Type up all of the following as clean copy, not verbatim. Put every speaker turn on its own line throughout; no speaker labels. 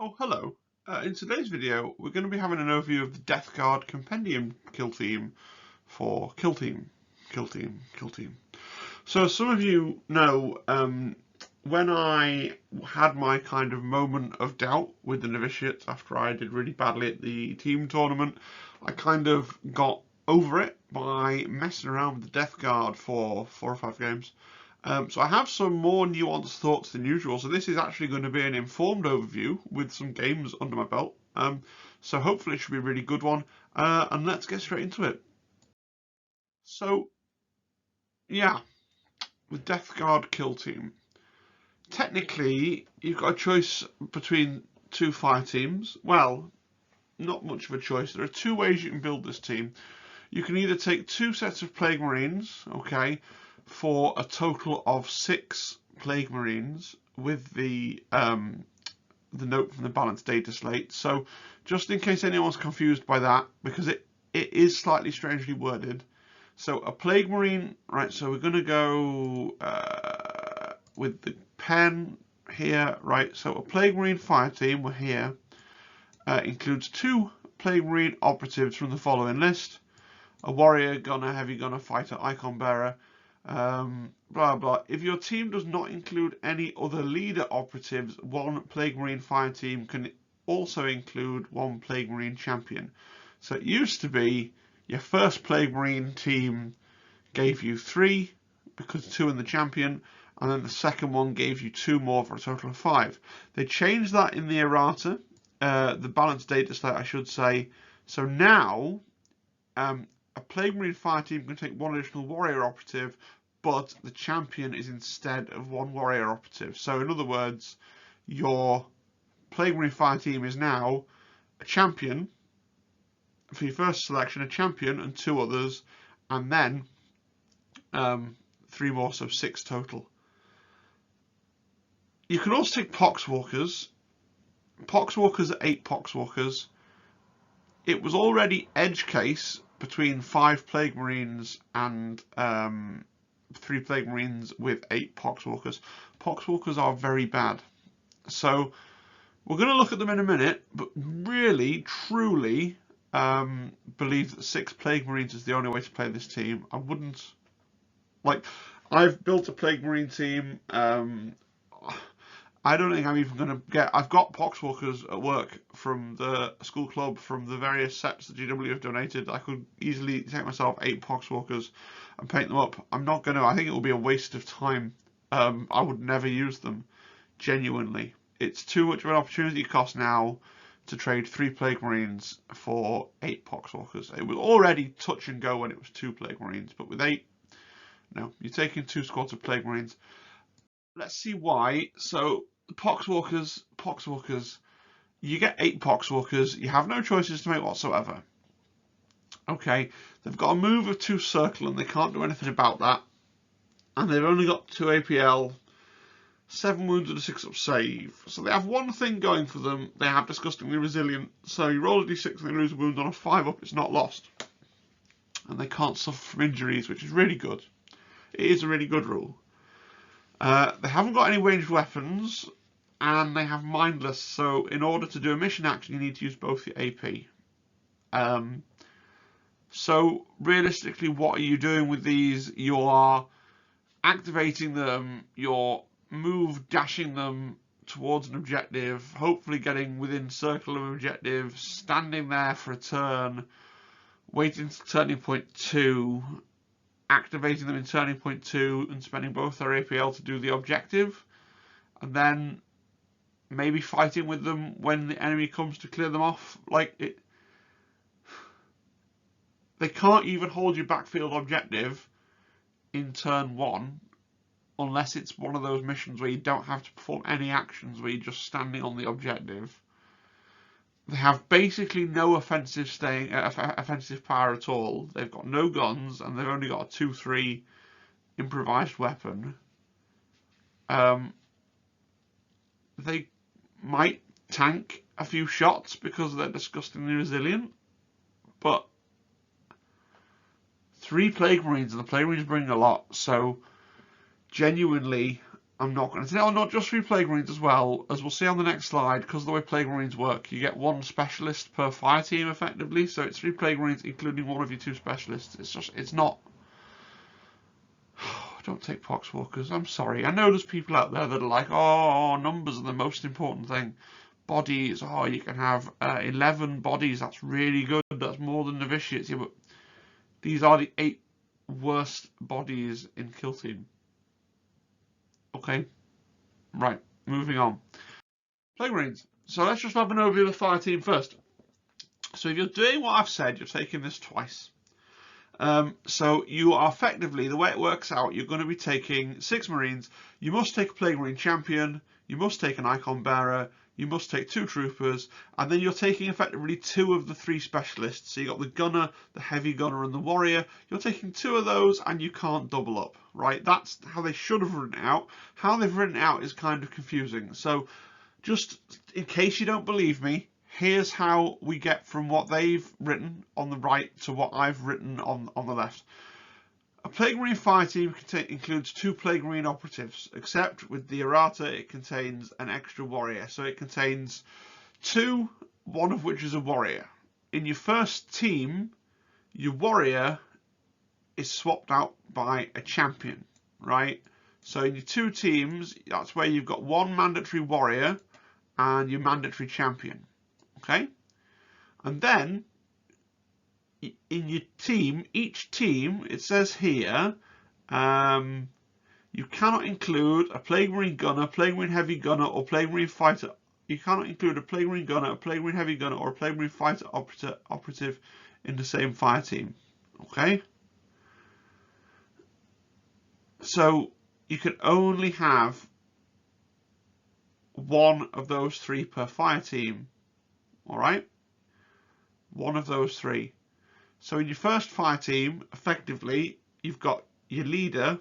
Oh, hello. In today's video, we're going to be having an overview of the Death Guard Compendium kill team for Kill Team. So some of you know, when I had my kind of moment of doubt with the novitiates after I did really badly at the team tournament, I kind of got over it by messing around with the Death Guard for 4 or 5 games. So I have some more nuanced thoughts than usual. So this is actually going to be an informed overview with some games under my belt. So hopefully it should be a really good one. And let's get straight into it. So yeah, with Death Guard Kill Team. Technically, you've got a choice between 2 fire teams. Well, not much of a choice. There are 2 ways you can build this team. You can either take 2 sets of Plague Marines, okay, for a total of 6 Plague Marines with the note from the balanced data slate. So just in case anyone's confused by that, because it is slightly strangely worded. So a Plague Marine, right, so we're going to go with the pen here, right, so a Plague Marine fire team, we're here, includes 2 Plague Marine operatives from the following list. A warrior, gunner, heavy gunner, fighter, icon bearer, blah blah. If your team does not include any other leader operatives, 1 Plague Marine fire team can also include 1 Plague Marine champion. So it used to be your first Plague Marine team gave you 3 because 2 in the champion, and then the second one gave you 2 more for a total of 5. They changed that in the errata, the balanced data slate, I should say. So now a Plague Marine fire team can take 1 additional warrior operative, but the champion is instead of 1 warrior operative. So in other words, your Plague Marine fire team is now a champion for your first selection, a champion and 2 others, and then 3 more, so 6 total. You can also take poxwalkers. Poxwalkers are 8 poxwalkers. It was already edge case between 5 Plague Marines and 3 Plague Marines with 8 Poxwalkers. Poxwalkers are very bad. So we're going to look at them in a minute, but really, truly believe that 6 Plague Marines is the only way to play this team. I wouldn't... Like, I've built a Plague Marine team. I don't think I'm even going to get... I've got Poxwalkers at work from the school club, from the various sets that GW have donated. I could easily take myself 8 Poxwalkers and paint them up. I'm not going to. I think it will be a waste of time. I would never use them, genuinely. It's too much of an opportunity cost now to trade 3 Plague Marines for 8 Poxwalkers. It was already touch and go when it was 2 Plague Marines, but with 8, no. You're taking 2 squads of Plague Marines. Let's see why. So Poxwalkers, you get 8 Poxwalkers, you have no choices to make whatsoever. Okay, they've got a move of 2 circle and they can't do anything about that. And they've only got 2 APL, 7 wounds and a 6-up save. So they have one thing going for them, they have disgustingly resilient. So you roll a d6 and they lose a wound on a 5-up, it's not lost. And they can't suffer from injuries, which is really good. It is a really good rule. They haven't got any ranged weapons, and they have mindless, so in order to do a mission action you need to use both your AP. So realistically, what are you doing with these? You are activating them, you're dashing them towards an objective, hopefully getting within circle of objective, standing there for a turn, waiting to turning point 2, activating them in turning point 2 and spending both their APL to do the objective, and then maybe fighting with them when the enemy comes to clear them off. Like, they can't even hold your backfield objective in turn 1 unless it's one of those missions where you don't have to perform any actions, where you're just standing on the objective. They have basically no offensive power at all. They've got no guns, and they've only got a 2-3 improvised weapon. They might tank a few shots because they're disgustingly resilient, but 3 Plague Marines, and the Plague Marines bring a lot, so genuinely, I'm not going to say, oh, not just 3 Plague Marines as well, as we'll see on the next slide, because of the way Plague Marines work, you get 1 specialist per fire team effectively, so it's 3 Plague Marines including 1 of your 2 specialists. It's not... Don't take poxwalkers, I'm sorry. I know there's people out there that are like, oh, numbers are the most important thing. Bodies, oh, you can have 11 bodies, that's really good, that's more than novitiates. Yeah, but these are the 8 worst bodies in Kill Team. Okay, right, moving on. Plague Marines. So let's just have an overview of the fire team first. So if you're doing what I've said, you're taking this twice. So you are effectively, the way it works out, you're going to be taking 6 Marines. You must take a Plague Marine champion. You must take an Icon bearer. You must take 2 troopers, and then you're taking effectively 2 of the 3 specialists. So you've got the gunner, the heavy gunner, and the warrior. You're taking 2 of those, and you can't double up, right? That's how they should have written it out. How they've written it out is kind of confusing. So just in case you don't believe me, here's how we get from what they've written on the right to what I've written on the left. A Plague Marine fire team includes 2 Plague Marine operatives, except with the errata it contains an extra warrior. So it contains 2, one of which is a warrior. In your first team, your warrior is swapped out by a champion, right? So in your 2 teams, that's where you've got 1 mandatory warrior and your mandatory champion, okay? And then in your team, each team, it says here, you cannot include a Plague Marine gunner, Plague Marine heavy gunner, or Plague Marine fighter. You cannot include a Plague Marine gunner, a Plague Marine heavy gunner, or a Plague Marine fighter operative in the same fire team. Okay? So you can only have 1 of those 3 per fire team. Alright? 1 of those 3. So in your first fire team, effectively, you've got your leader,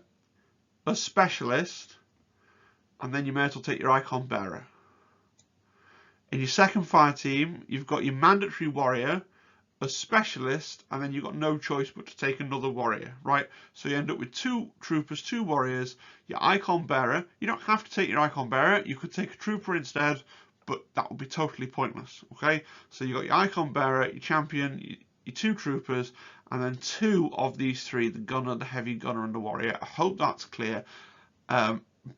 a specialist, and then you may as well take your Icon bearer. In your second fire team, you've got your mandatory warrior, a specialist, and then you've got no choice but to take another warrior, right? So you end up with 2 troopers, 2 warriors, your Icon bearer. You don't have to take your Icon bearer. You could take a trooper instead, but that would be totally pointless, okay? So you've got your Icon bearer, your champion, your 2 troopers, and then 2 of these 3, the gunner, the heavy gunner, and the warrior. I hope that's clear.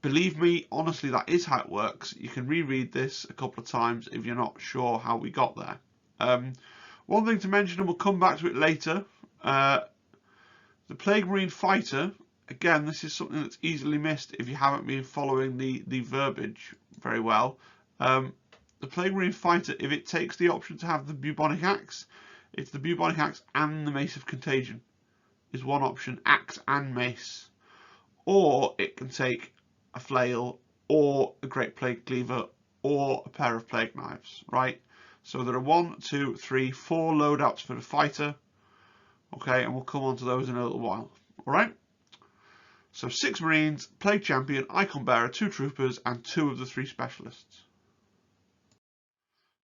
Believe me, honestly, that is how it works. You can reread this a couple of times if you're not sure how we got there. One thing to mention, and we'll come back to it later, the Plague Marine fighter, again, this is something that's easily missed if you haven't been following the verbiage very well. The Plague Marine fighter, if it takes the option to have the bubonic axe, it's the bubonic axe and the mace of contagion is one option, axe and mace. Or it can take a flail or a great plague cleaver or a pair of plague knives, right? So there are 1, 2, 3, 4 loadouts for the fighter, okay, and we'll come on to those in a little while, alright? So 6 Marines, Plague Champion, Icon Bearer, 2 Troopers, and 2 of the 3 Specialists.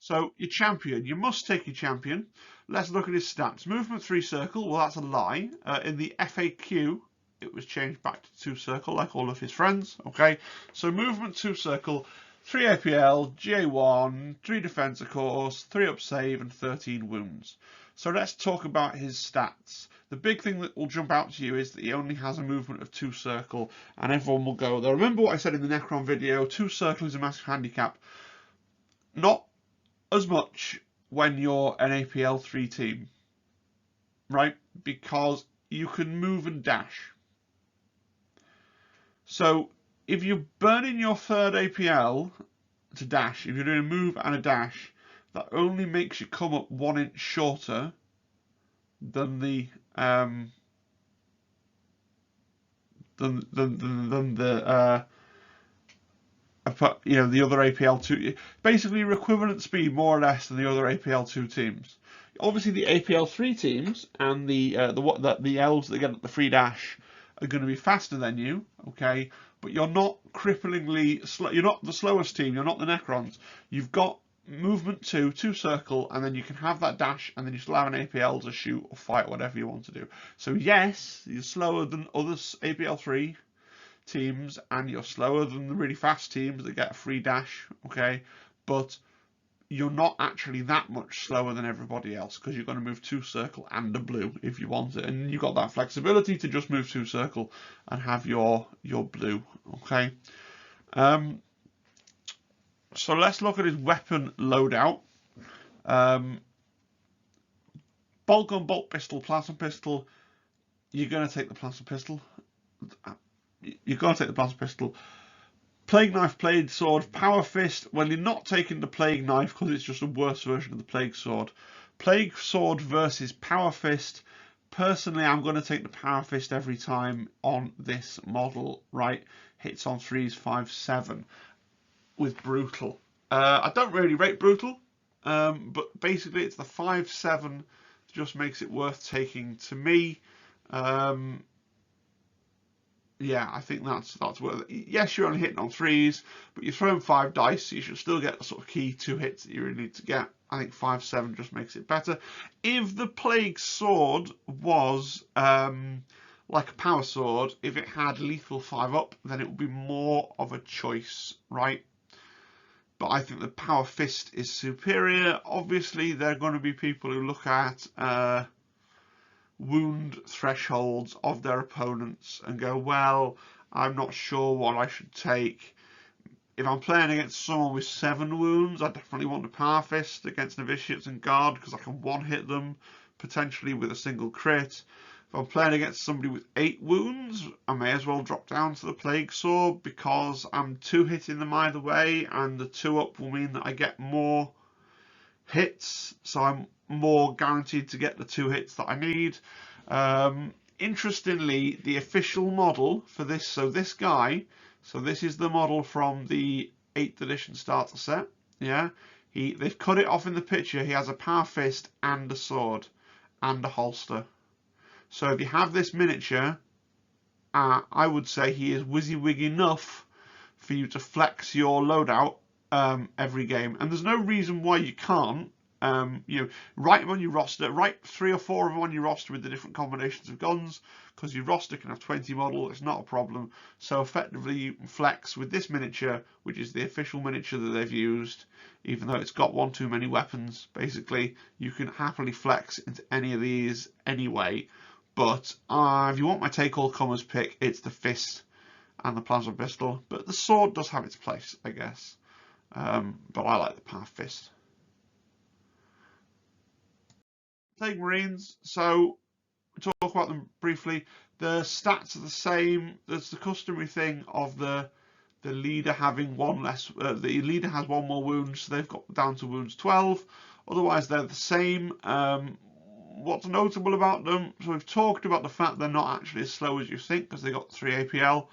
So your champion, you must take your champion. Let's look at his stats. Movement 3 circle, well that's a lie. In the FAQ, it was changed back to 2 circle like all of his friends, okay? So movement 2 circle, 3 APL, GA1, 3 defense of course, 3 up save and 13 wounds. So let's talk about his stats. The big thing that will jump out to you is that he only has a movement of 2 circle and everyone will go there. Remember what I said in the Necron video, 2 circle is a massive handicap. Not as much when you're an APL 3 team, right? Because you can move and dash. So if you're burning your 3rd APL to dash, if you're doing a move and a dash, that only makes you come up 1 inch shorter than the the other APL 2. Basically, your equivalent speed more or less than the other APL 2 teams. Obviously, the APL 3 teams and the elves that get the free dash are going to be faster than you, okay? But you're not cripplingly slow. You're not the slowest team. You're not the Necrons. You've got movement 2 circle, and then you can have that dash, and then you still have an APL to shoot or fight, whatever you want to do. So yes, you're slower than others APL 3 teams and you're slower than the really fast teams that get a free dash, okay? But you're not actually that much slower than everybody else because you're going to move 2 circle and a blue if you want it, and you've got that flexibility to just move 2 circle and have your blue, okay? So let's look at his weapon loadout. Bolt gun, bolt pistol, plasma pistol. You're going to take the plasma pistol. You're going to take the plasma pistol. Plague knife, plague sword, power fist. Well, you're not taking the plague knife because it's just a worse version of the plague sword. Plague sword versus power fist. Personally, I'm going to take the power fist every time on this model, right? Hits on 3s, 5, 7 with brutal. I don't really rate brutal, but basically it's the 5, 7 just makes it worth taking to me. Yeah, I think that's worth it. Yes, you're only hitting on 3s, but you're throwing 5 dice, so you should still get the sort of key 2 hits that you really need to get. I think 5, 7 just makes it better. If the plague sword was like a power sword, if it had lethal 5 up, then it would be more of a choice, right? But I think the power fist is superior. Obviously, there are going to be people who look at wound thresholds of their opponents and go, well, I'm not sure what I should take. If I'm playing against someone with 7 wounds, I definitely want the power fist against novitiates and guard because I can one-hit them potentially with a single crit. If I'm playing against somebody with 8 wounds, I may as well drop down to the plague sword because I'm 2-hitting them either way, and the 2 up will mean that I get more hits, so I'm more guaranteed to get the 2 hits that I need. Interestingly, the official model for this, so this is the model from the 8th edition starter set, yeah? They've cut it off in the picture. He has a power fist and a sword and a holster. So if you have this miniature, I would say he is WYSIWYG enough for you to flex your loadout every game, and there's no reason why you can't. Write them on your roster, write 3 or 4 of them on your roster with the different combinations of guns, because your roster can have 20 models, it's not a problem. So effectively you can flex with this miniature, which is the official miniature that they've used, even though it's got 1 too many weapons. Basically, you can happily flex into any of these anyway. But if you want my take all comers pick, it's the fist and the plasma pistol. But the sword does have its place, I guess. But I like the power fist. Plague Marines, so we'll talk about them briefly. The stats are the same. There's the customary thing of the leader having 1 less. The leader has 1 more wound, so they've got down to wounds 12. Otherwise, they're the same. What's notable about them? So we've talked about the fact they're not actually as slow as you think because they got 3 APL.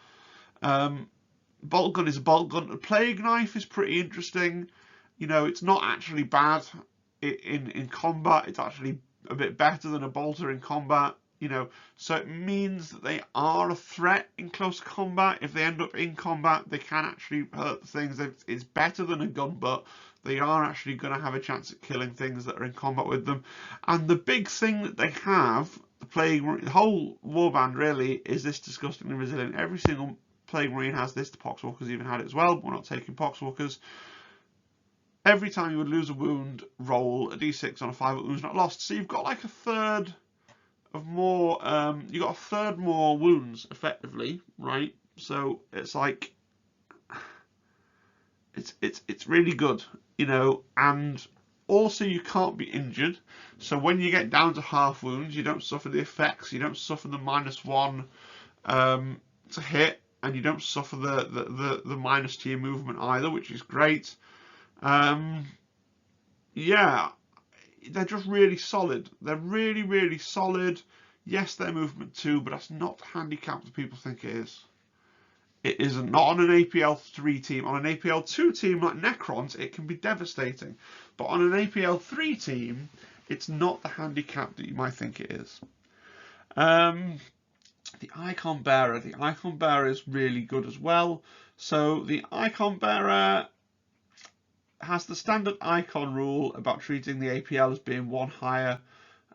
Bolt gun is a bolt gun. The plague knife is pretty interesting. It's not actually bad in combat. It's actually a bit better than a bolter in combat. So it means that they are a threat in close combat. If they end up in combat, they can actually hurt things. It's better than a gun, but they are actually going to have a chance at killing things that are in combat with them. And the big thing that they have, the whole warband really, is this disgustingly resilient. Every single Plague Marine has this. The poxwalkers even had it as well, but we're not taking poxwalkers. Every time you would lose a wound, roll a d6 on a 5 wounds not lost. So you've got like a third of more. You got a third more wounds effectively, right? So it's like it's really good, and also you can't be injured. So when you get down to half wounds, you don't suffer the effects. You don't suffer the -1 to hit, and you don't suffer the minus to your movement either, which is great. Yeah, they're just really solid. They're really, really solid. Yes, they're movement 2, but that's not the handicap that people think it is. It isn't. Not on an APL 3 team. On an APL 2 team like Necrons, it can be devastating. But on an APL 3 team, it's not the handicap that you might think it is. The Icon Bearer. The Icon Bearer is really good as well. So the Icon Bearer has the standard icon rule about treating the APL as being 1 higher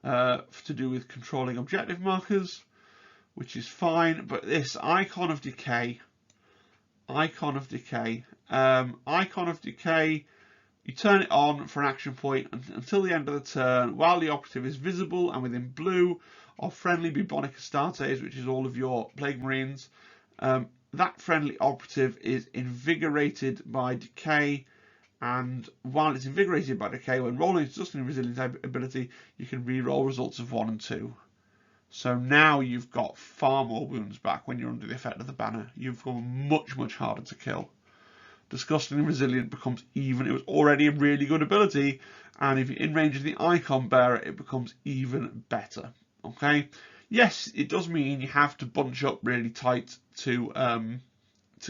to do with controlling objective markers, which is fine. But this Icon of Decay Icon of Decay. Icon of Decay, you turn it on for an action point until the end of the turn, while the operative is visible and within blue of friendly Bubonic Astartes, which is all of your Plague Marines. That friendly operative is invigorated by decay, and while it's invigorated by decay, when rolling its Dusting and Resilience ability, you can re-roll results of 1 and 2. So now you've got far more wounds back when you're under the effect of the banner. You've gone much, much harder to kill. Disgusting and Resilient becomes even. It was already a really good ability, and if you're in range of the Icon Bearer, it becomes even better. Okay, yes, it does mean you have to bunch up really tight to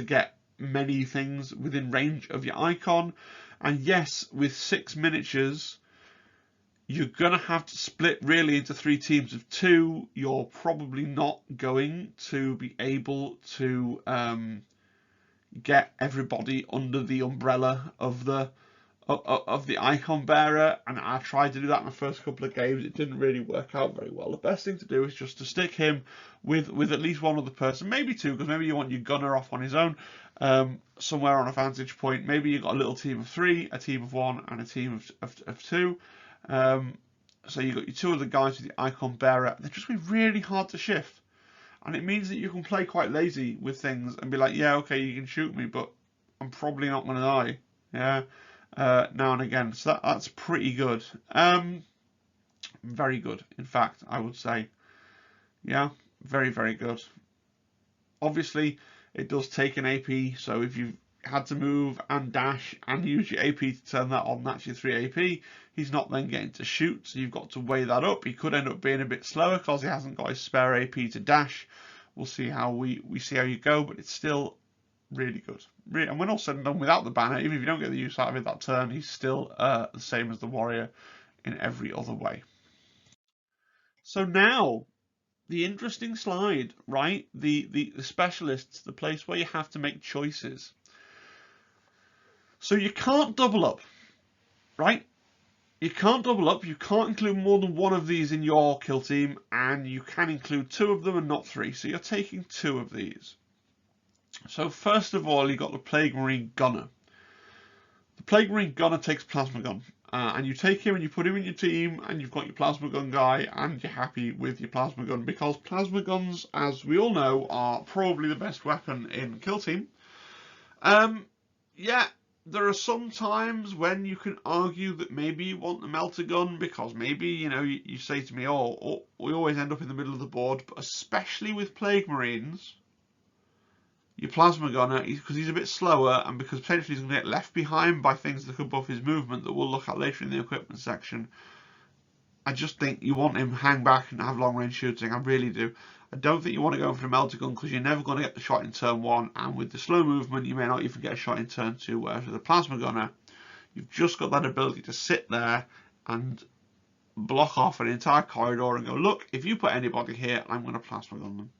get many things within range of your icon, and yes, with 6 miniatures, you're gonna have to split really into 3 teams of 2. You're probably not going to be able to get everybody under the umbrella of the Icon Bearer, and I tried to do that in the first couple of games. It didn't really work out very well. The best thing to do is just to stick him with at least one other person, maybe 2, because maybe you want your gunner off on his own, somewhere on a vantage point. Maybe you've got a little team of 3, a team of 1, and a team of 2. So you've got your 2 other guys with the Icon Bearer. They're just going to be really hard to shift. And it means that you can play quite lazy with things and be like, yeah, okay, you can shoot me, but I'm probably not going to die. Yeah, now and again. So that's pretty good. Very good, in fact, I would say. Yeah, very, very good. Obviously, it does take an AP, so if you've had to move and dash and use your AP to turn that on, that's your 3 AP. He's not then getting to shoot, so you've got to weigh that up. He could end up being a bit slower because he hasn't got his spare AP to dash. We'll see how we see how you go, but it's still really good. And when all said and done, without the banner, even if you don't get the use out of it that turn, he's still the same as the warrior in every other way. So now, the interesting slide, right? The specialists, the place where you have to make choices. So you can't double up, right? You can't double up. You can't include more than 1 of these in your kill team, and you can include 2 of them and not 3. So you're taking 2 of these. So first of all, you've got the Plague Marine Gunner. The Plague Marine Gunner takes Plasma Gun, and you take him and you put him in your team, and you've got your Plasma Gun guy, and you're happy with your Plasma Gun, because Plasma Guns, as we all know, are probably the best weapon in kill team. Yeah. There are some times when you can argue that maybe you want the melter gun, because maybe, you know, you say to me, oh, we always end up in the middle of the board, but especially with Plague Marines, your Plasma Gunner, because he's a bit slower, and because potentially he's going to get left behind by things that could buff his movement that we'll look at later in the equipment section. I just think you want him hang back and have long range shooting. I really do. I don't think you want to go for the melter gun, because you're never going to get the shot in turn 1, and with the slow movement you may not even get a shot in turn 2, whereas with the Plasma Gunner you've just got that ability to sit there and block off an entire corridor and go, look, if you put anybody here, I'm going to Plasma Gun them.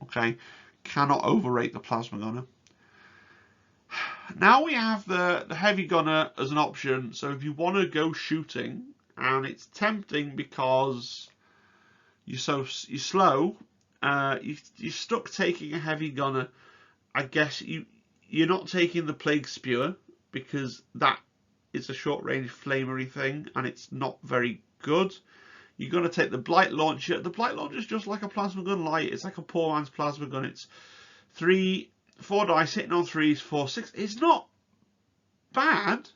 Okay, cannot overrate the Plasma Gunner. Now we have the Heavy Gunner as an option, so if you want to go shooting, and it's tempting because you're slow, you're stuck taking a Heavy Gunner. I guess you're not taking the Plague Spewer, because that is a short range flamery thing and it's not very good. You're going to take the Blight Launcher. The Blight Launcher is just like a Plasma Gun Light. It's like a poor man's Plasma Gun. It's 4 dice hitting on 3s, 4, 6. It's not bad.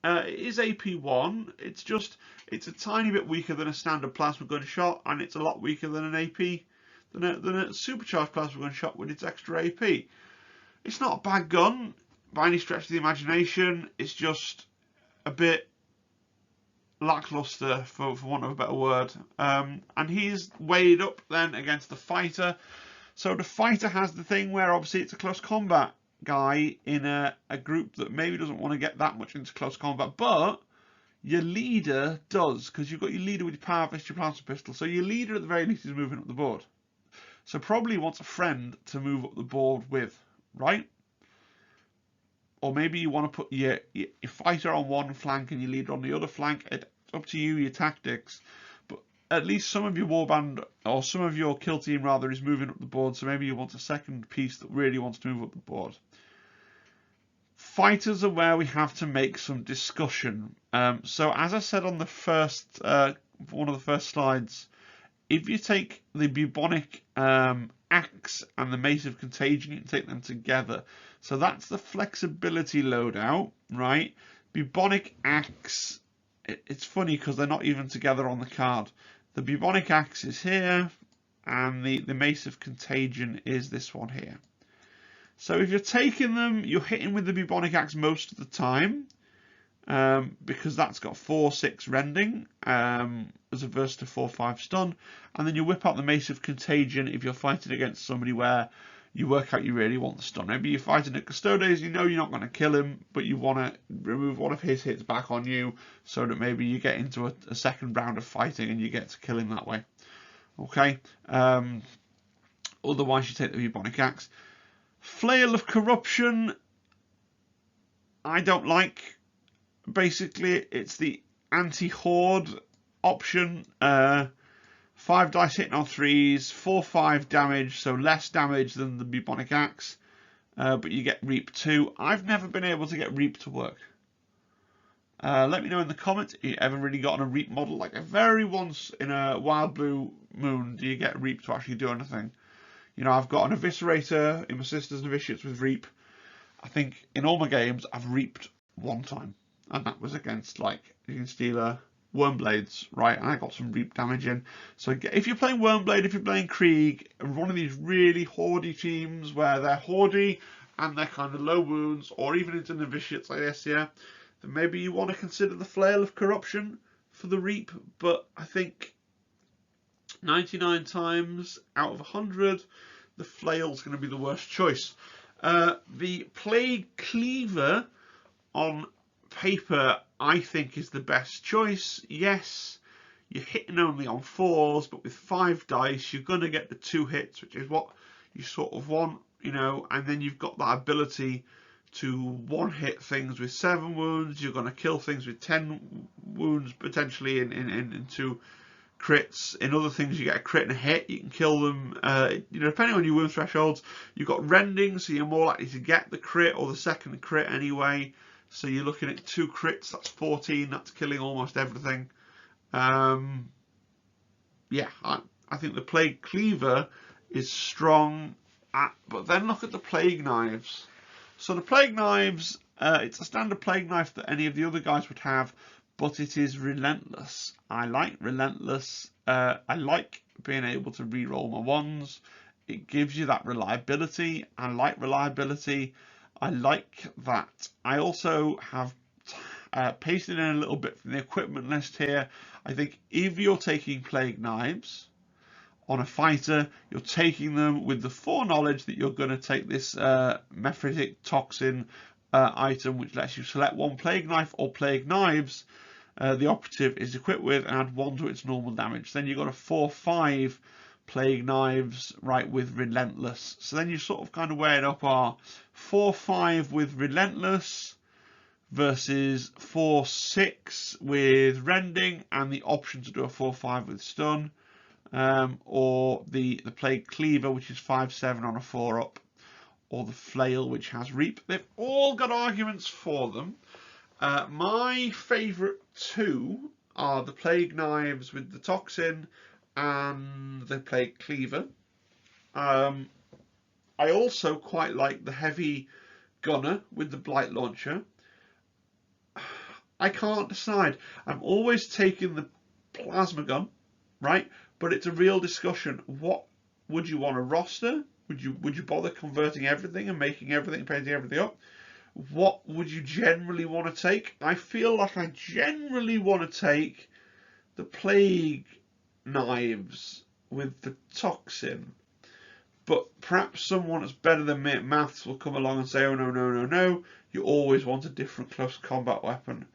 It is AP1. It's a tiny bit weaker than a standard Plasma Gun shot, and it's a lot weaker than an AP, than a supercharged Plasma Gun shot with its extra AP. It's not a bad gun by any stretch of the imagination. It's just a bit lackluster, for want of a better word. And he's weighed up then against the Fighter. So the Fighter has the thing where obviously it's a close combat guy in a group that maybe doesn't want to get that much into close combat, but your leader does, because you've got your leader with your power fist, your plasma pistol. So your leader at the very least is moving up the board. So probably wants a friend to move up the board with, right? Or maybe you want to put your Fighter on one flank and your leader on the other flank. It's up to you, your tactics. But at least some of your warband, or some of your kill team rather, is moving up the board, so maybe you want a second piece that really wants to move up the board. Fighters are where we have to make some discussion. So as I said on the first, one of the first slides, if you take the bubonic axe and the mace of contagion, you can take them together. So that's the flexibility loadout, right? Bubonic axe, it's funny because they're not even together on the card. The bubonic axe is here, and the mace of contagion is this one here. So if you're taking them, you're hitting with the bubonic axe most of the time, because that's got 4/6 rending as a verse to 4/5 stun, and then you whip out the mace of contagion if you're fighting against somebody where you work out you really want the stun. Maybe you're fighting at Custodes, you know you're not going to kill him, but you want to remove one of his hits back on you so that maybe you get into a second round of fighting and you get to kill him that way. Okay. Otherwise, you take the bubonic axe. Flail of Corruption, I don't like. Basically, it's the anti-horde option. 5 dice hitting on 3s, 4/5 damage, so less damage than the bubonic axe, but you get Reap 2. I've never been able to get Reap to work. Let me know in the comments if you ever really gotten a Reap model. Like, very once in a Wild Blue Moon do you get Reap to actually do anything. You know, I've got an Eviscerator in my sister's novitiates with Reap. I think in all my games I've Reaped one time, and that was against, like, you can steal a Wormblades, right? And I got some Reap damage in. So if you're playing Wormblade, if you're playing Krieg, one of these really hoardy teams where they're hoardy and they're kind of low wounds, or even into novitiates like this, yeah, then maybe you want to consider the Flail of Corruption for the Reap. But I think 99 times out of 100, the Flail's going to be the worst choice. The Plague Cleaver on paper, I think, is the best choice. Yes, you're hitting only on 4s, but with 5 dice, you're going to get the 2 hits, which is what you sort of want, you know, and then you've got that ability to one-hit things with 7 wounds. You're going to kill things with 10 wounds, potentially in 2 crits. In other things, you get a crit and a hit, you can kill them, you know, depending on your wound thresholds. You've got rending, so you're more likely to get the crit or the second crit anyway. So you're looking at 2 crits, that's 14, that's killing almost everything. Yeah, I think the Plague Cleaver is strong, but then look at the Plague Knives. So the Plague Knives, it's a standard Plague Knife that any of the other guys would have, but it is relentless. I like relentless. I like being able to reroll my ones. It gives you that reliability. I like reliability. I like that. I also have pasted in a little bit from the equipment list here. I think if you're taking Plague Knives on a fighter, you're taking them with the foreknowledge that you're going to take this Mephitic Toxin item, which lets you select one Plague Knife or Plague Knives the operative is equipped with, and add 1 to its normal damage. Then you've got a 4/5 Plague Knives, right, with Relentless. So then you sort of kind of weigh it up, are 4/5 with Relentless versus 4/6 with Rending, and the option to do a 4/5 with Stun, or the Plague Cleaver, which is 5/7 on a 4-up, or the Flail, which has Reap. They've all got arguments for them. My favourite 2 are the Plague Knives with the Toxin and the Plague Cleaver. I also quite like the Heavy Gunner with the Blight Launcher. I can't decide. I'm always taking the Plasma Gun, right? But it's a real discussion. What would you want, a roster? Would you bother converting everything and making everything, painting everything up? What would you generally want to take? I feel like I generally want to take the Plague Knives with the Toxin. But perhaps someone that's better than me at maths will come along and say, oh, no, no, no, no, you always want a different close combat weapon.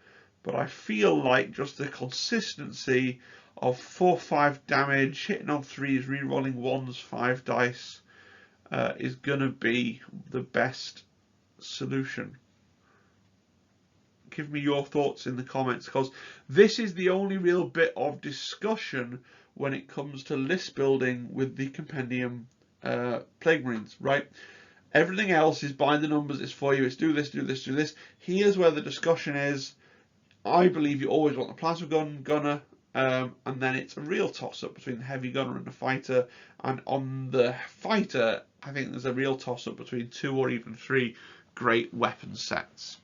But I feel like just the consistency of 4/5 damage, hitting on 3s, rerolling 1s, 5 dice, is going to be the best solution. give me your thoughts in the comments, because this is the only real bit of discussion when it comes to list building with the Compendium Plague Marines, right? Everything else is by the numbers, it's for you, it's do this, do this, do this. Here's where the discussion is. I believe you always want the plasma gunner, and then it's a real toss-up between the heavy gunner and the fighter. And on the fighter, I think there's a real toss-up between 2 or even 3 great weapon sets.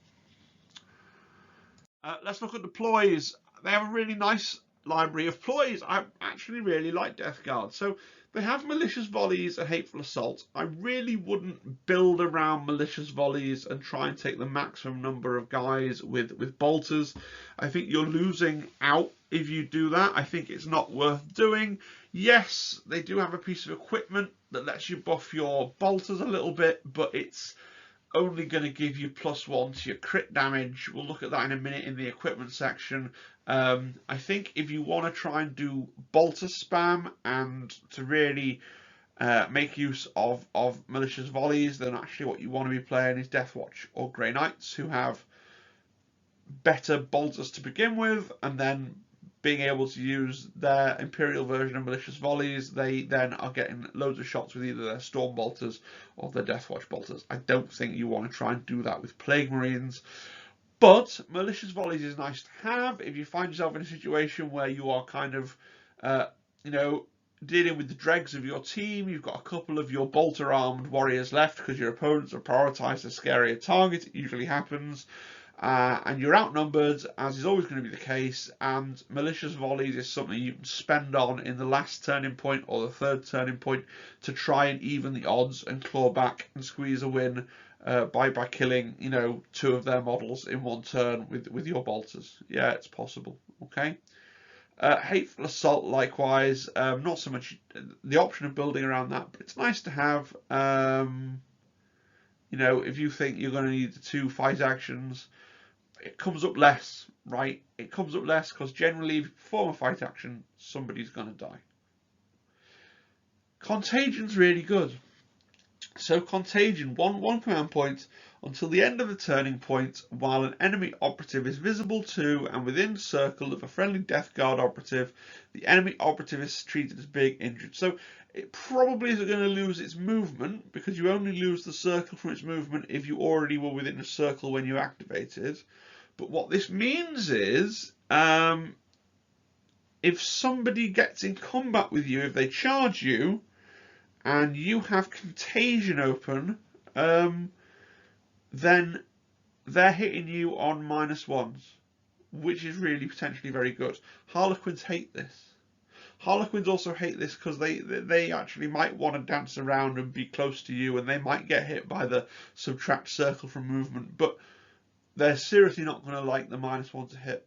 Let's look at the ploys. They have a really nice library of ploys. I actually really like Death Guard. So they have malicious volleys and hateful assault. I really wouldn't build around malicious volleys and try and take the maximum number of guys with bolters. I think you're losing out if you do that. I think it's not worth doing. Yes, they do have a piece of equipment that lets you buff your bolters a little bit, but it's only going to give you +1 to your crit damage. We'll look at that in a minute in the equipment section. I think if you want to try and do bolter spam and to really make use of malicious volleys, then actually what you want to be playing is Deathwatch or Grey Knights, who have better bolters to begin with, and then being able to use their Imperial version of malicious volleys, they then are getting loads of shots with either their Storm bolters or their Deathwatch bolters. I don't think you want to try and do that with Plague Marines. But malicious volleys is nice to have if you find yourself in a situation where you are kind of, dealing with the dregs of your team. You've got a couple of your bolter-armed warriors left because your opponents have prioritised a scarier target. It usually happens. And you're outnumbered, as is always going to be the case, and malicious volleys is something you can spend on in the last turning point or the third turning point to try and even the odds and claw back and squeeze a win by killing 2 of their models in one turn with your bolters. Yeah, it's possible. Okay. Hateful assault, likewise, not so much the option of building around that, but it's nice to have. If you think you're going to need the 2 fight actions, it comes up less, right? It comes up less because generally, if you perform a fight action, somebody's going to die. Contagion's really good. So Contagion, one command point until the end of the turning point, while an enemy operative is visible to and within the circle of a friendly Death Guard operative, the enemy operative is treated as being injured. So it probably isn't going to lose its movement, because you only lose the circle from its movement if you already were within the circle when you activated. But what this means is, if somebody gets in combat with you, if they charge you, and you have Contagion open, then they're hitting you on -1s, which is really potentially very good. Harlequins hate this. Harlequins also hate this because they actually might want to dance around and be close to you, and they might get hit by the subtract circle from movement, but they're seriously not going to like the -1 to hit.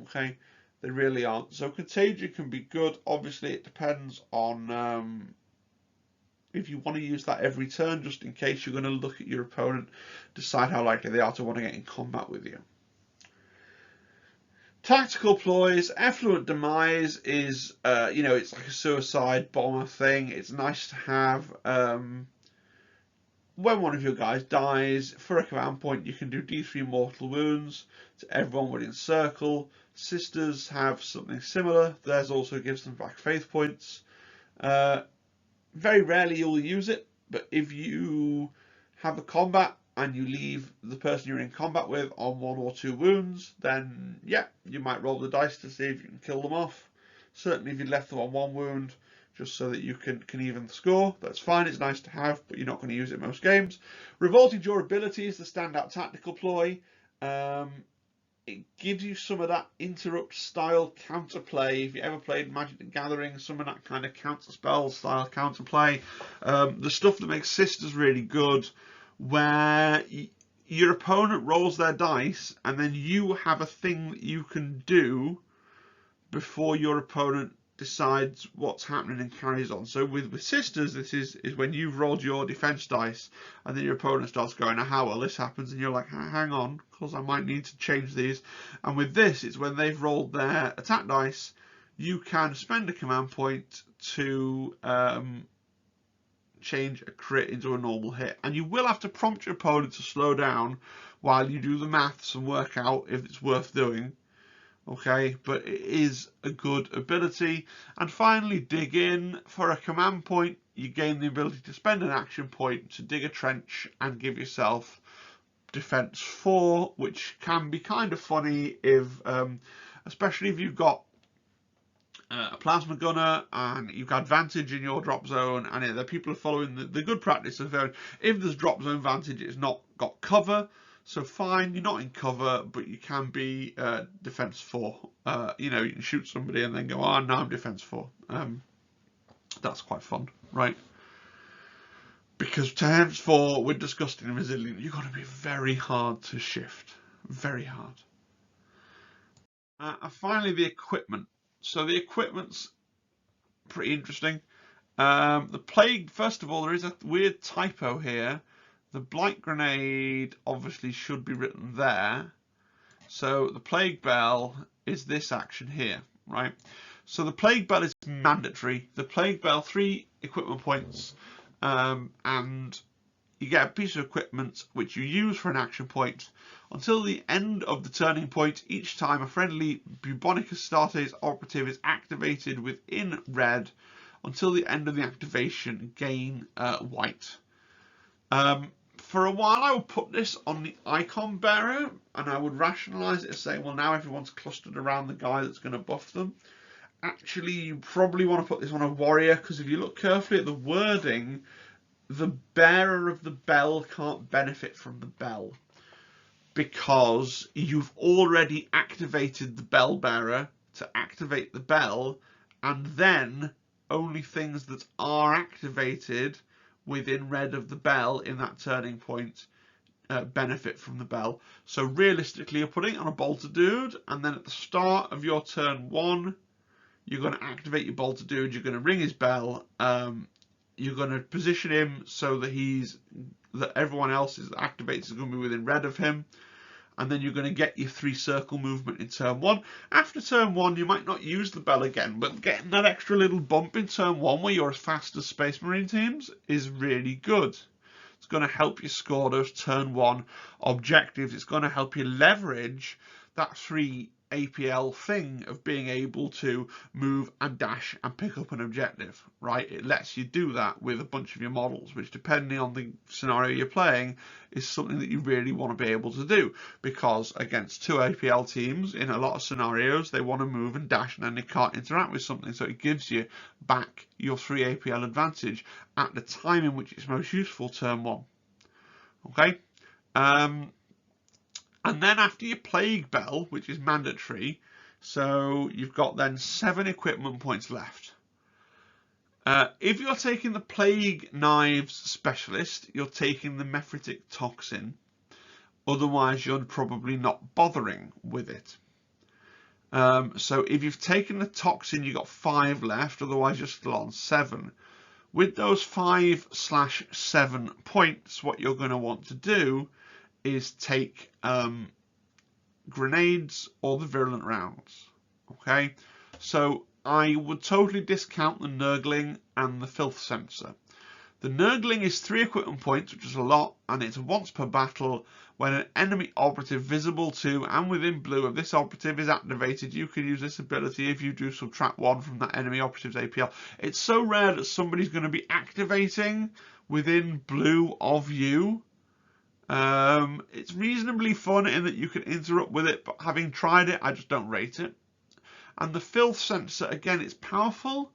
Okay, they really aren't. So Contagion can be good. Obviously, it depends on if you want to use that every turn, just in case you're going to look at your opponent, decide how likely they are to want to get in combat with you. Tactical ploys, Effluent Demise is, it's like a suicide bomber thing. It's nice to have. When one of your guys dies, for a command point, you can do D3 mortal wounds to everyone within circle. Sisters have something similar. Theirs also gives them back faith points. Very rarely you'll use it, but if you have a combat and you leave the person you're in combat with on 1 or 2 wounds, then yeah, you might roll the dice to see if you can kill them off. Certainly if you left them on 1 wound, just so that you can even the score, that's fine, it's nice to have, but you're not going to use it most games. Revolting Durability is the standout tactical ploy. It gives you some of that interrupt style counterplay. If you ever played Magic the Gathering, some of that kind of counter spell style counterplay. The stuff that makes Sisters really good, where your opponent rolls their dice and then you have a thing that you can do before your opponent decides what's happening and carries on. So with Sisters, this is when you've rolled your defense dice and then your opponent starts going, how well this happens, and you're like, hang on, because I might need to change these. And with this, it's when they've rolled their attack dice, you can spend a command point to change a crit into a normal hit. And you will have to prompt your opponent to slow down, while you do the maths and work out if it's worth doing. Okay, but it is a good ability. And finally, dig in. For a command point, you gain the ability to spend an action point to dig a trench and give yourself defense 4, which can be kind of funny if, especially if you've got a plasma gunner and you've got advantage in your drop zone, and the people are following the good practice of if there's drop zone advantage, it's not got cover. So fine, you're not in cover, but you can be defense 4. You know, you can shoot somebody and then go, oh, now I'm defense 4. That's quite fun, right? Because defense 4 with disgusting and resilient, you've got to be very hard to shift. Very hard. And finally, the equipment. So the equipment's pretty interesting. The plague, first of all, there is a weird typo here. The blight grenade obviously should be written there. So the plague bell is this action here, right? So the plague bell is mandatory. The plague bell, 3 equipment points, and you get a piece of equipment which you use for an action point until the end of the turning point. Each time a friendly bubonic Astartes operative is activated within red, until the end of the activation, gain white. For a while, I would put this on the icon bearer, and I would rationalize it as saying, well, now everyone's clustered around the guy that's going to buff them. Actually, you probably want to put this on a warrior, because if you look carefully at the wording, the bearer of the bell can't benefit from the bell, because you've already activated the bell bearer to activate the bell, and then only things that are activated within red of the bell in that turning point benefit from the bell. So realistically, you're putting it on a bolter dude, and then at the start of your turn 1, you're going to activate your bolter dude, you're going to ring his bell, you're going to position him so that everyone else is activated is going to be within red of him, and then you're going to get your 3 circle movement in turn 1. After turn 1, you might not use the bell again, but getting that extra little bump in turn 1 where you're as fast as Space Marine teams is really good. It's going to help you score those turn 1 objectives. It's going to help you leverage that 3 APL thing of being able to move and dash and pick up an objective, right? It lets you do that with a bunch of your models, which depending on the scenario you're playing is something that you really want to be able to do, because against 2 APL teams in a lot of scenarios they want to move and dash and then they can't interact with something, so it gives you back your 3 APL advantage at the time in which it's most useful, turn 1. Okay? And then after your Plague Bell, which is mandatory, so you've got then 7 equipment points left. If you're taking the Plague Knives Specialist, you're taking the Mephitic Toxin. Otherwise, you're probably not bothering with it. So if you've taken the Toxin, you've got 5 left. Otherwise, you're still on 7. With those 5/7 points, what you're going to want to do is take grenades or the virulent rounds. Okay, so I would totally discount the Nurgling and the Filth Sensor. The Nurgling is 3 equipment points, which is a lot, and it's once per battle. When an enemy operative visible to and within blue of this operative is activated, you can use this ability if you do subtract 1 from that enemy operative's APL. It's so rare that somebody's going to be activating within blue of you. It's reasonably fun in that you can interrupt with it, but having tried it, I just don't rate it. And the Filth Sensor, again, it's powerful,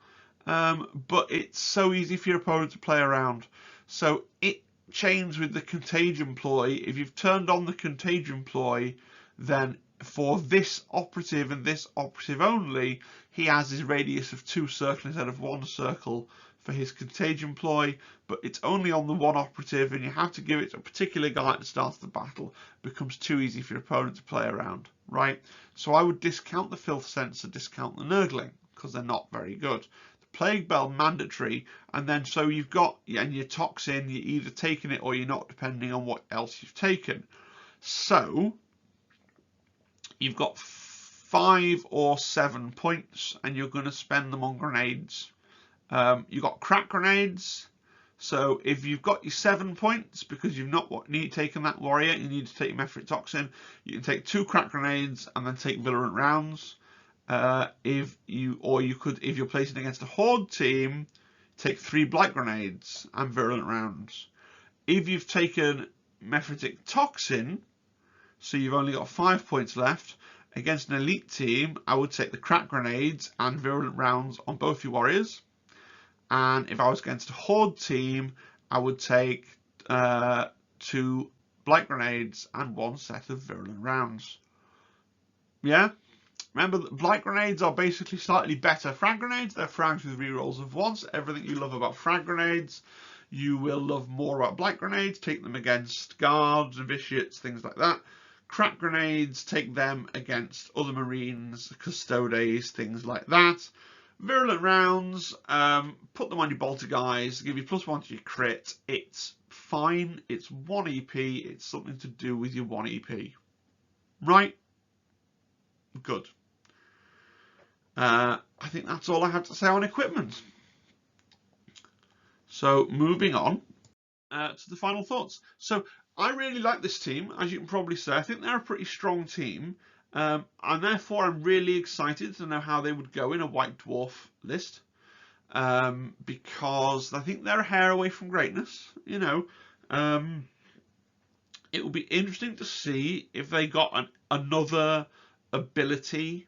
but it's so easy for your opponent to play around. So it chains with the Contagion ploy. If you've turned on the Contagion ploy, then for this operative and this operative only, he has his radius of 2 circles instead of 1 circle for his Contagion ploy, but it's only on the 1 operative, and you have to give it to a particular guy at the start of the battle. It becomes too easy for your opponent to play around, right? So I would discount the Filth Sensor, discount the Nurgling, because they're not very good. The Plague Bell mandatory, and then so you've got, and your Toxin, you're either taking it or you're not, depending on what else you've taken. So you've got 5 or 7 points, and you're going to spend them on grenades. You've got crack grenades, So if you've got your 7 points because you've not taken that warrior, you need to take your mephric toxin. You can take 2 crack grenades and then take virulent rounds. If you're placing against a horde team, take 3 blight grenades and virulent rounds. If you've taken mephritic toxin, so you've only got 5 points left, against an elite team, I would take the crack grenades and virulent rounds on both your warriors. And if I was against a horde team, I would take 2 blight grenades and 1 set of virulent rounds. Yeah? Remember that blight grenades are basically slightly better frag grenades. They're frags with rerolls of 1. So everything you love about frag grenades, you will love more about blight grenades. Take them against guards, novitiates, things like that. Crack grenades, take them against other marines, custodes, things like that. Virulent rounds, put them on your bolter guys, give you +1 to your crit. It's fine. It's 1 EP. It's something to do with your 1 EP. Right? Good. I think that's all I have to say on equipment. So moving on to the final thoughts. So I really like this team, as you can probably say. I think they're a pretty strong team, and therefore I'm really excited to know how they would go in a White Dwarf list, because I think they're a hair away from greatness. You know, it will be interesting to see if they got another ability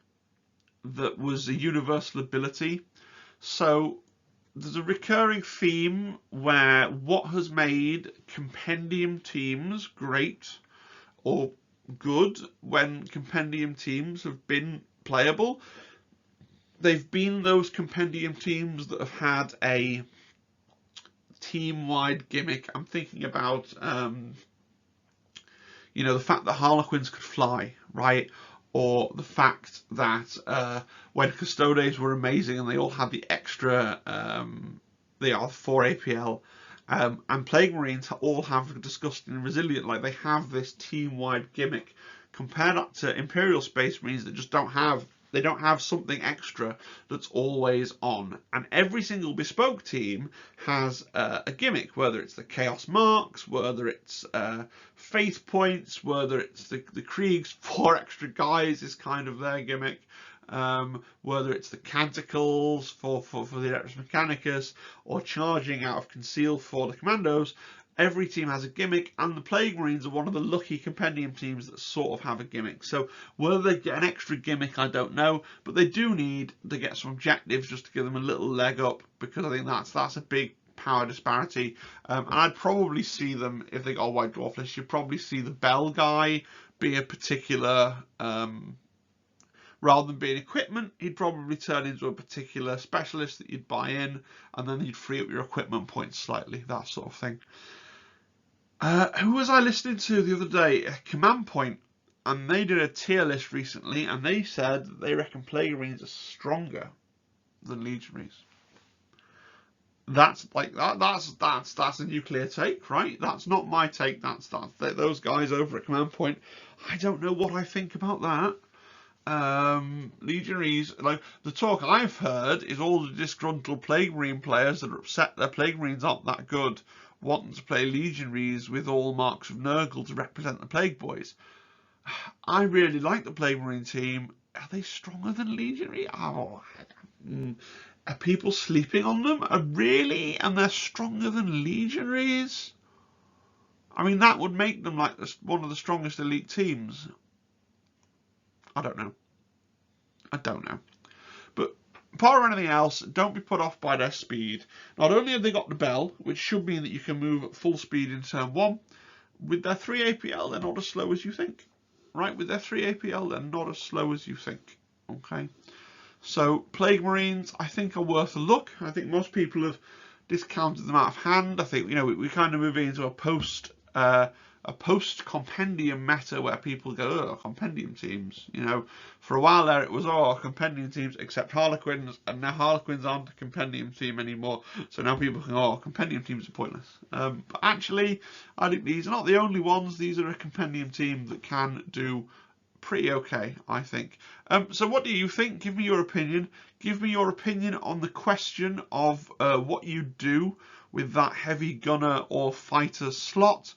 that was a universal ability. So there's a recurring theme where what has made Compendium teams great or good when Compendium teams have been playable, they've been those Compendium teams that have had a team-wide gimmick. I'm thinking about, you know, the fact that Harlequins could fly, right? Or the fact that when Custodes were amazing and they all had the extra, they are 4 APL, and Plague Marines all have Disgusting and Resilient. Like, they have this team-wide gimmick. Compare that to Imperial Space Marines that just don't have something extra that's always on. And every single bespoke team has a gimmick, whether it's the Chaos Marks, whether it's Faith Points, whether it's the Krieg's 4 extra guys is kind of their gimmick, whether it's the Canticles for the Electrus Mechanicus, or charging out of Conceal for the Commandos. Every team has a gimmick, and the Plague Marines are one of the lucky Compendium teams that sort of have a gimmick. So whether they get an extra gimmick, I don't know, but they do need to get some objectives just to give them a little leg up, because I think that's a big power disparity. And I'd probably see them, if they got a White Dwarf list, you'd probably see the Bell guy be a particular, rather than being equipment, he'd probably turn into a particular specialist that you'd buy in, and then you'd free up your equipment points slightly, that sort of thing. Who was I listening to the other day? Command Point, and they did a tier list recently, and they said that they reckon Plague Marines are stronger than Legionaries. That's like that's a nuclear take, right? That's not my take. That's those guys over at Command Point. I don't know what I think about that. Legionaries, like, the talk I've heard is all the disgruntled Plague Marine players that are upset their Plague Marines aren't that good, wanting to play Legionaries with all marks of Nurgle to represent the Plague Boys. I really like the Plague Marine team. Are they stronger than Legionary? Oh, are people sleeping on them? Really? And they're stronger than Legionaries? I mean, that would make them like one of the strongest elite teams. I don't know. But apart from anything else, don't be put off by their speed. Not only have they got the bell, which should mean that you can move at full speed in turn 1, with their 3 APL, they're not as slow as you think. Right? With their 3 APL, they're not as slow as you think. Okay? So, Plague Marines, I think, are worth a look. I think most people have discounted them out of hand. I think, you know, we're kind of moving into a post-Compendium meta where people go, oh, Compendium teams. You know, for a while there it was, oh, Compendium teams except Harlequins, and now Harlequins aren't a Compendium team anymore. So now people can, oh, Compendium teams are pointless. But actually, I think these are not the only ones. These are a Compendium team that can do pretty okay, I think. So what do you think? Give me your opinion. Give me your opinion on the question of what you do with that heavy gunner or fighter slot.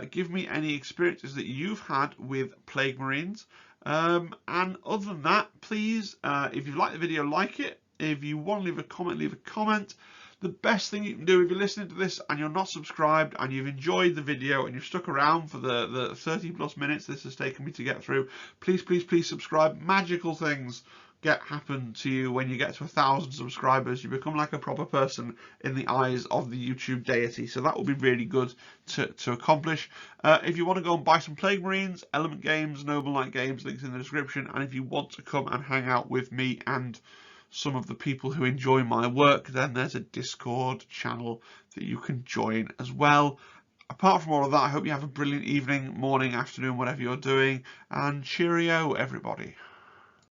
Give me any experiences that you've had with Plague Marines. And other than that, please, if you like the video, like it. If you want to leave a comment, leave a comment. The best thing you can do if you're listening to this and you're not subscribed and you've enjoyed the video and you've stuck around for the 30 plus minutes this has taken me to get through, please, please, please subscribe. Magical things happen to you when you get to 1,000 subscribers. You become like a proper person in the eyes of the YouTube deity, so that will be really good to accomplish. If you want to go and buy some Plague Marines, Element Games, Noble Knight Games, links in the description. And if you want to come and hang out with me and some of the people who enjoy my work, then there's a Discord channel that you can join as well. Apart from all of that, I hope you have a brilliant evening, morning, afternoon, whatever you're doing, and cheerio everybody.